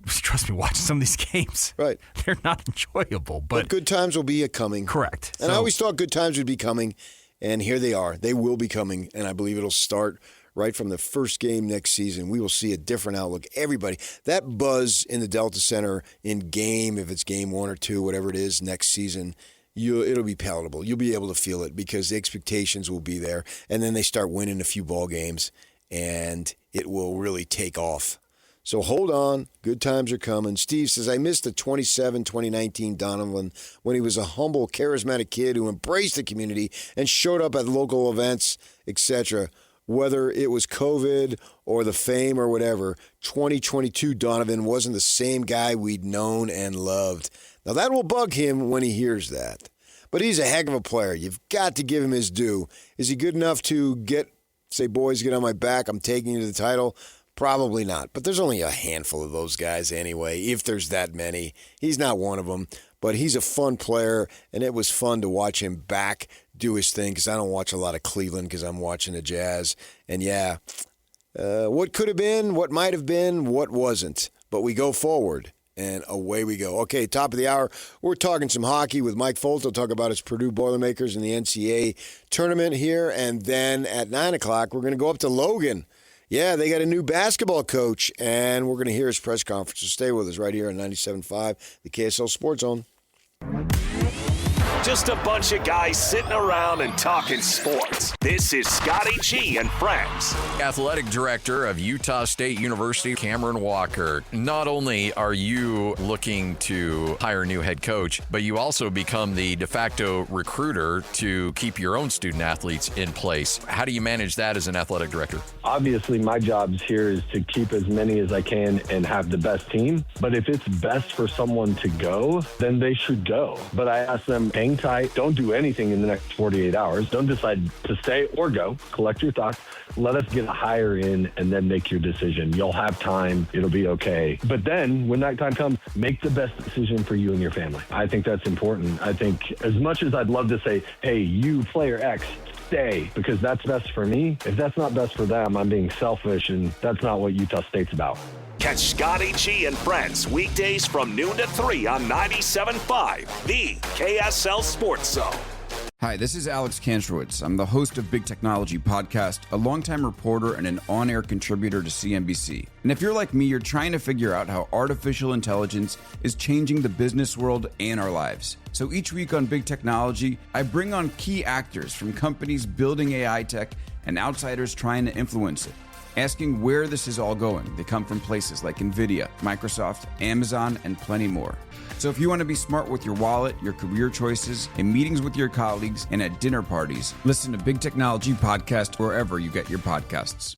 trust me, watching some of these games, right? They're not enjoyable. But good times will be coming. Correct. And I always thought good times would be coming. And here they are. They will be coming, and I believe it'll start right from the first game next season. We will see a different outlook. Everybody, that buzz in the Delta Center in game, if it's game 1 or 2, whatever it is, next season, it'll be palatable. You'll be able to feel it because the expectations will be there. And then they start winning a few ball games, and it will really take off. So hold on. Good times are coming. Steve says, I missed the 2019 Donovan when he was a humble, charismatic kid who embraced the community and showed up at local events, etc. Whether it was COVID or the fame or whatever, 2022 Donovan wasn't the same guy we'd known and loved. Now, that will bug him when he hears that. But he's a heck of a player. You've got to give him his due. Is he good enough to say, boys, get on my back, I'm taking you to the title? Probably not, but there's only a handful of those guys anyway, if there's that many. He's not one of them, but he's a fun player, and it was fun to watch him back do his thing because I don't watch a lot of Cleveland because I'm watching the Jazz. And, what could have been, what might have been, what wasn't. But we go forward, and away we go. Okay, top of the hour, we're talking some hockey with Mike Foltz. He'll talk about his Purdue Boilermakers in the NCAA tournament here. And then at 9 o'clock, we're going to go up to Logan. Yeah, they got a new basketball coach, and we're going to hear his press conference. So stay with us right here on 97.5, the KSL Sports Zone. Just a bunch of guys sitting around and talking sports. This is Scotty G and Friends. Athletic Director of Utah State University, Cameron Walker. Not only are you looking to hire a new head coach, but you also become the de facto recruiter to keep your own student athletes in place. How do you manage that as an athletic director? Obviously, my job here is to keep as many as I can and have the best team. But if it's best for someone to go, then they should go. But I ask them, hang tight. Don't do anything in the next 48 hours. Don't decide to stay or go. Collect your thoughts. Let us get a hire in and then make your decision. You'll have time. It'll be okay. But then when that time comes, make the best decision for you and your family. I think that's important. I think as much as I'd love to say, hey, you player X, stay because that's best for me. If that's not best for them, I'm being selfish, and that's not what Utah State's about. Catch Scotty G and Friends weekdays from noon to 3 on 97.5, the KSL Sports Zone. Hi, this is Alex Kantrowitz. I'm the host of Big Technology Podcast, a longtime reporter and an on-air contributor to CNBC. And if you're like me, you're trying to figure out how artificial intelligence is changing the business world and our lives. So each week on Big Technology, I bring on key actors from companies building AI tech and outsiders trying to influence it, asking where this is all going. They come from places like NVIDIA, Microsoft, Amazon, and plenty more. So if you want to be smart with your wallet, your career choices, in meetings with your colleagues, and at dinner parties, listen to Big Technology Podcast wherever you get your podcasts.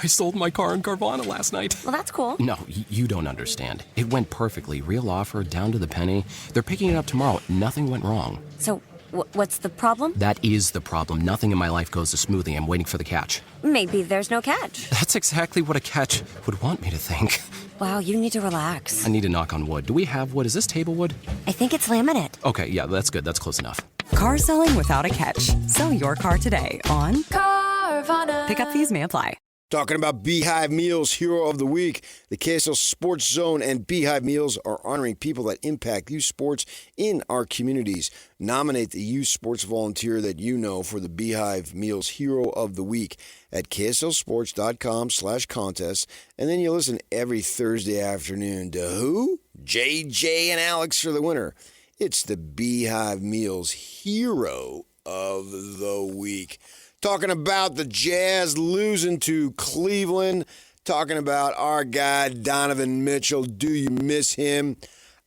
I sold my car in Carvana last night. Well, that's cool. No, you don't understand. It went perfectly. Real offer, down to the penny. They're picking it up tomorrow. Nothing went wrong. So, what's the problem? That is the problem. Nothing in my life goes as smoothly. I'm waiting for the catch. Maybe there's no catch. That's exactly what a catch would want me to think. Wow, you need to relax. I need to knock on wood. Do we have wood? Is this table wood? I think it's laminate. Okay, yeah, that's good. That's close enough. Car selling without a catch. Sell your car today on Carvana. Pickup fees may apply. Talking about Beehive Meals Hero of the Week. The KSL Sports Zone and Beehive Meals are honoring people that impact youth sports in our communities. Nominate the youth sports volunteer that you know for the Beehive Meals Hero of the Week at KSLSports.com/contest. And then you listen every Thursday afternoon to who? JJ and Alex for the winner. It's the Beehive Meals Hero of the week. Talking about the Jazz losing to Cleveland. Talking about our guy, Donovan Mitchell. Do you miss him?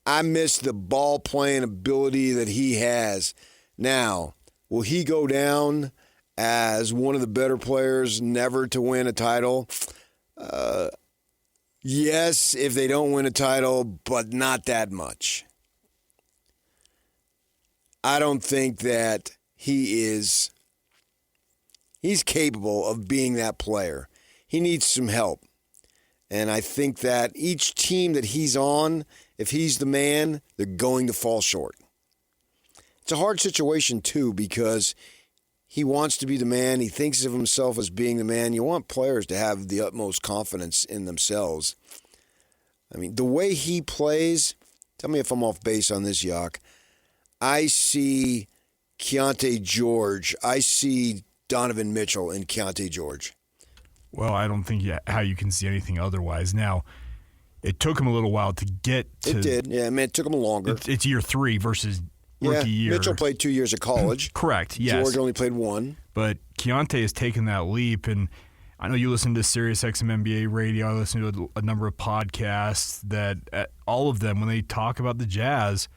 I miss the ball-playing ability that he has. Now, will he go down as one of the better players never to win a title? Yes, if they don't win a title, but not that much. I don't think that he's capable of being that player. He needs some help. And I think that each team that he's on, if he's the man, they're going to fall short. It's a hard situation, too, because he wants to be the man. He thinks of himself as being the man. You want players to have the utmost confidence in themselves. I mean, the way he plays, tell me if I'm off base on this, Yak. I see Keyonte George. I see Donovan Mitchell in Keyonte George. Well, I don't think how you can see anything otherwise. Now, it took him a little while to get to... It did. Yeah, I mean, it took him longer. It's year 3 versus rookie year. Mitchell played 2 years of college. Correct, yes. George only played 1. But Keyonte has taken that leap, and I know you listen to SiriusXM NBA radio. I listen to a number of podcasts that all of them, when they talk about the Jazz,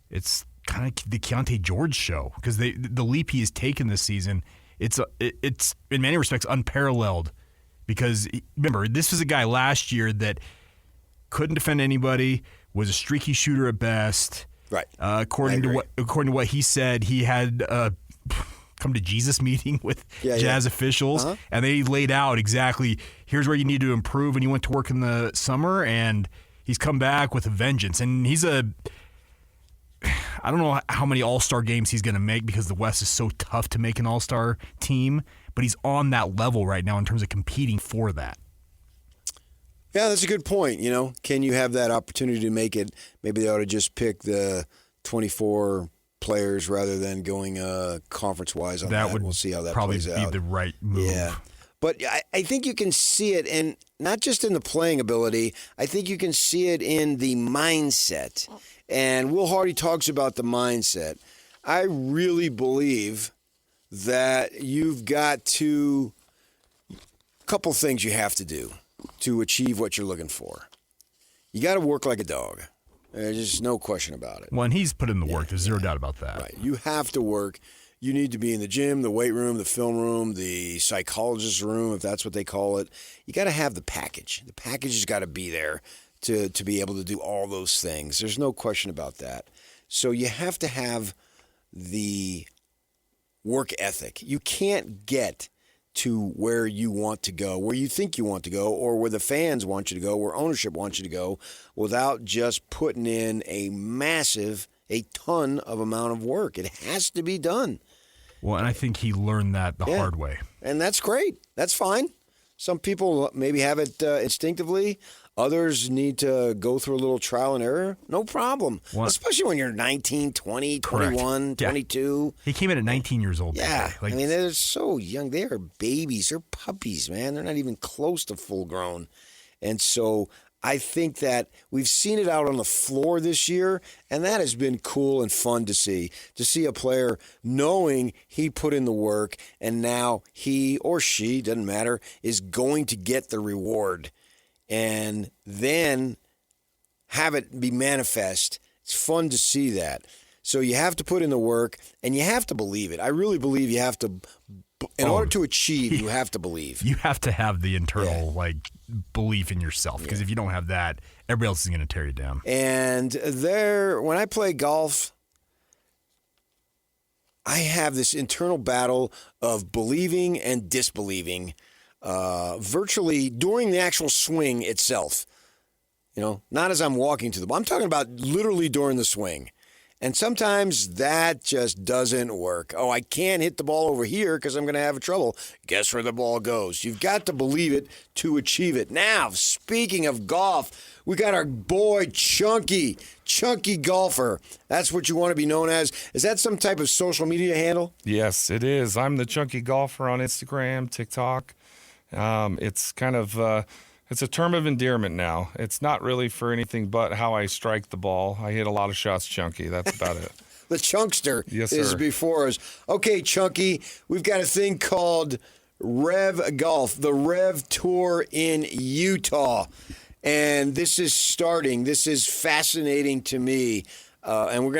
it's kind of the Keyonte George show because the leap he has taken this season, it's in many respects unparalleled. Because, remember, this was a guy last year that couldn't defend anybody, was a streaky shooter at best. Right. According to what he said, he had a come to Jesus meeting with Jazz officials, and they laid out exactly, here's where you need to improve, and he went to work in the summer, and he's come back with a vengeance. And I don't know how many all-star games he's going to make because the West is so tough to make an all-star team, but he's on that level right now in terms of competing for that. Yeah, that's a good point. You know, can you have that opportunity to make it? Maybe they ought to just pick the 24 players rather than going conference-wise on that. We'll see how that plays out. Probably be the right move. Yeah. But I think you can see it, and not just in the playing ability, I think you can see it in the mindset. And Will Hardy talks about the mindset. I really believe that you've got a couple things you have to do to achieve what you're looking for. You got to work like a dog. There's just no question about it. Well, and he's put in the work. There's zero doubt about that. Right. You have to work. You need to be in the gym, the weight room, the film room, the psychologist's room, if that's what they call it. You got to have the package. The package has got to be there to be able to do all those things. There's no question about that. So you have to have the work ethic. You can't get to where you want to go, where you think you want to go, or where the fans want you to go, where ownership wants you to go, without just putting in a ton of amount of work. It has to be done. Well, and I think he learned that the hard way. And that's great. That's fine. Some people maybe have it instinctively. Others need to go through a little trial and error. No problem. Especially when you're 19, 20, 21, 22. He came in at 19 years old. Yeah. I mean, they're so young. They are babies. They're puppies, man. They're not even close to full grown. And so I think that we've seen it out on the floor this year, and that has been cool and fun to see a player knowing he put in the work, and now he or she, doesn't matter, is going to get the reward. And then have it be manifest. It's fun to see that. So you have to put in the work, and you have to believe it. I really believe you have to, in order to achieve, you have to believe. You have to have the internal belief in yourself, because if you don't have that, everybody else is going to tear you down. And when I play golf, I have this internal battle of believing and disbelieving. Virtually during the actual swing itself, not as I'm walking to the ball. I'm talking about literally during the swing. And sometimes that just doesn't work. Oh, I can't hit the ball over here because I'm going to have trouble. Guess where the ball goes? You've got to believe it to achieve it. Now, speaking of golf, we got our boy Chunky Golfer. That's what you want to be known as. Is that some type of social media handle? Yes, it is. I'm the Chunky Golfer on Instagram, TikTok. It's kind of it's a term of endearment now. It's not really for anything but how I strike the ball. I hit a lot of shots chunky. That's about it. the Chunkster, Yes, is sir. before us. Okay, Chunky, we've got a thing called Rev Golf, the Rev Tour in Utah. And this is starting. This is fascinating to me. And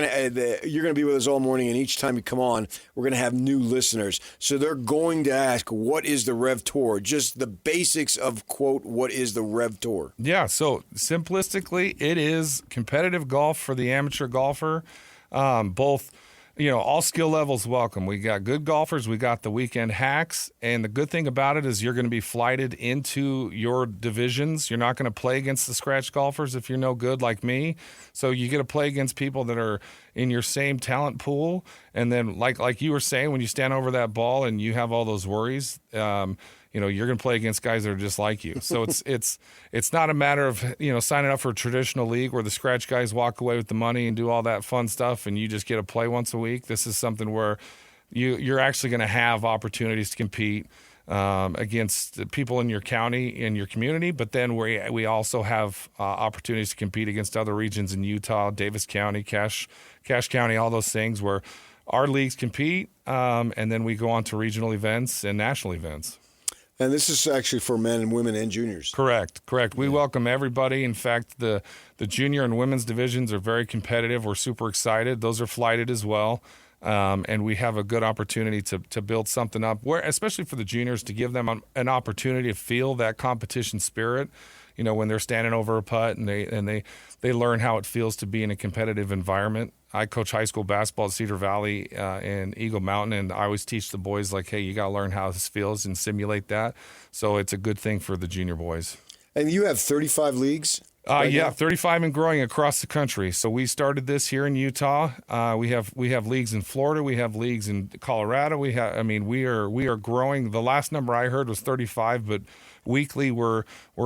you're gonna be with us all morning, and each time you come on, we're gonna have new listeners. So they're going to ask, "What is the Rev Tour?" Just the basics of quote, "What is the Rev Tour?" Yeah, so simplistically, it is competitive golf for the amateur golfer. Both, all skill levels welcome. We got good golfers, we got the weekend hacks, and the good thing about it is you're going to be flighted into your divisions. You're not going to play against the scratch golfers if you're no good like me. So you get to play against people that are in your same talent pool. And then, like you were saying, when you stand over that ball and you have all those worries, you're going to play against guys that are just like you. So it's not a matter of, signing up for a traditional league where the scratch guys walk away with the money and do all that fun stuff and you just get to play once a week. This is something where you're actually going to have opportunities to compete against the people in your county, in your community, but then we also have opportunities to compete against other regions in Utah, Davis County, Cache County, all those things where our leagues compete, and then we go on to regional events and national events. And this is actually for men and women and juniors. Correct. We welcome everybody. In fact, the junior and women's divisions are very competitive. We're super excited. Those are flighted as well. And we have a good opportunity to build something up, where, especially for the juniors, to give them an opportunity to feel that competition spirit, when they're standing over a putt and they learn how it feels to be in a competitive environment. I coach high school basketball at Cedar Valley and Eagle Mountain, and I always teach the boys, hey, you got to learn how this feels and simulate that. So it's a good thing for the junior boys. And you have 35 leagues? Yeah, 35 and growing across the country. So we started this here in Utah. We have leagues in Florida. We have leagues in Colorado. We are growing. The last number I heard was 35, but weekly we're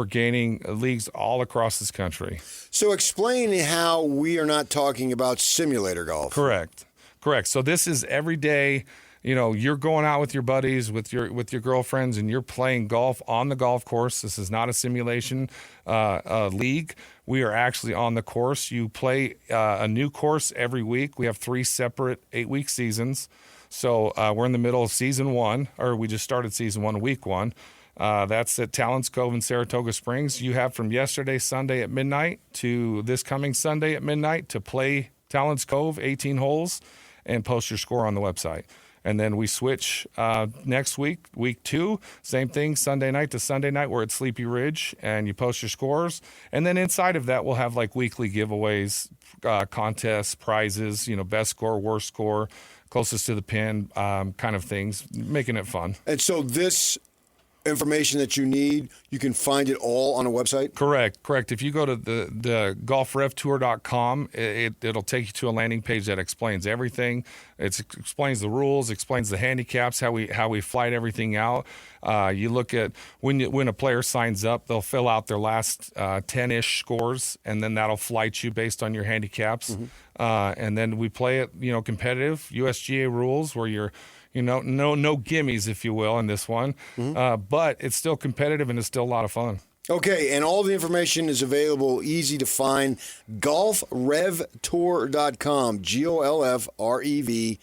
gaining leagues all across this country. So explain how we are not talking about simulator golf. Correct. So this is every day. You're going out with your buddies, with your girlfriends, and you're playing golf on the golf course. This is not a simulation league. We are actually on the course. You play a new course every week. We have 3 separate 8-week seasons. So we're in the middle of season 1, or we just started season 1, week 1. That's at Talents Cove in Saratoga Springs. You have from yesterday, Sunday at midnight, to this coming Sunday at midnight to play Talents Cove, 18 holes, and post your score on the website. And then we switch next week, week 2, same thing, Sunday night to Sunday night. We're at Sleepy Ridge, and you post your scores. And then inside of that, we'll have weekly giveaways, contests, prizes, best score, worst score, closest to the pin, kind of things, making it fun. And so this information that you need, you can find it all on a website? Correct. If you go to the golfrevtour.com, it'll take you to a landing page that explains everything. It explains the rules, explains the handicaps, how we flight everything out. You look at when a player signs up, they'll fill out their last 10-ish scores, and then that'll flight you based on your handicaps. Mm-hmm. And then we play it, competitive USGA rules where you're no gimmies, if you will, in this one. Mm-hmm. But it's still competitive and it's still a lot of fun. Okay, and all the information is available, easy to find, golfrevtour.com, GOLFREV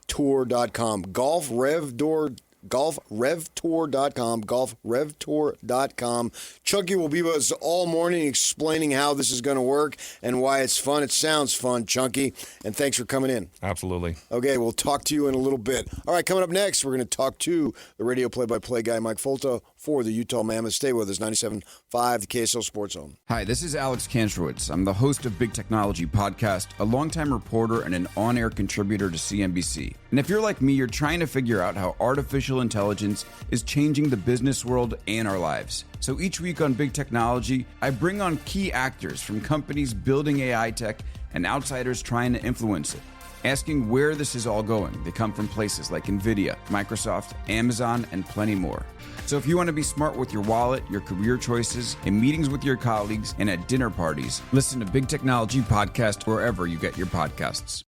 tour.com, golfrevtour.com, golfrevtour.com. Chunky will be with us all morning explaining how this is going to work and why it's fun. It sounds fun, Chunky, and thanks for coming in. Absolutely. Okay, we'll talk to you in a little bit. All right, coming up next, we're going to talk to the radio play-by-play guy, Mike Folta, for the Utah Mammoth. Stay with us, 97.5, the KSL Sports Zone. Hi, this is Alex Kantrowitz. I'm the host of Big Technology Podcast, a longtime reporter and an on-air contributor to CNBC. And if you're like me, you're trying to figure out how artificial intelligence is changing the business world and our lives. So each week on Big Technology, I bring on key actors from companies building AI tech and outsiders trying to influence it, asking where this is all going. They come from places like NVIDIA, Microsoft, Amazon, and plenty more. So if you want to be smart with your wallet, your career choices, in meetings with your colleagues, and at dinner parties, listen to Big Technology Podcast wherever you get your podcasts.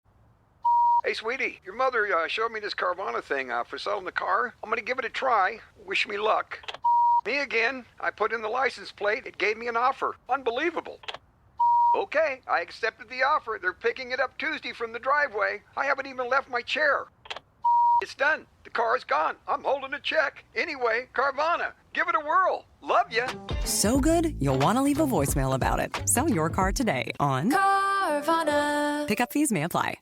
Hey, sweetie, your mother showed me this Carvana thing for selling the car. I'm going to give it a try. Wish me luck. Me again. I put in the license plate. It gave me an offer. Unbelievable. Okay, I accepted the offer. They're picking it up Tuesday from the driveway. I haven't even left my chair. It's done. The car is gone. I'm holding a check. Anyway, Carvana, give it a whirl. Love ya. So good, you'll want to leave a voicemail about it. Sell your car today on Carvana. Pickup fees may apply.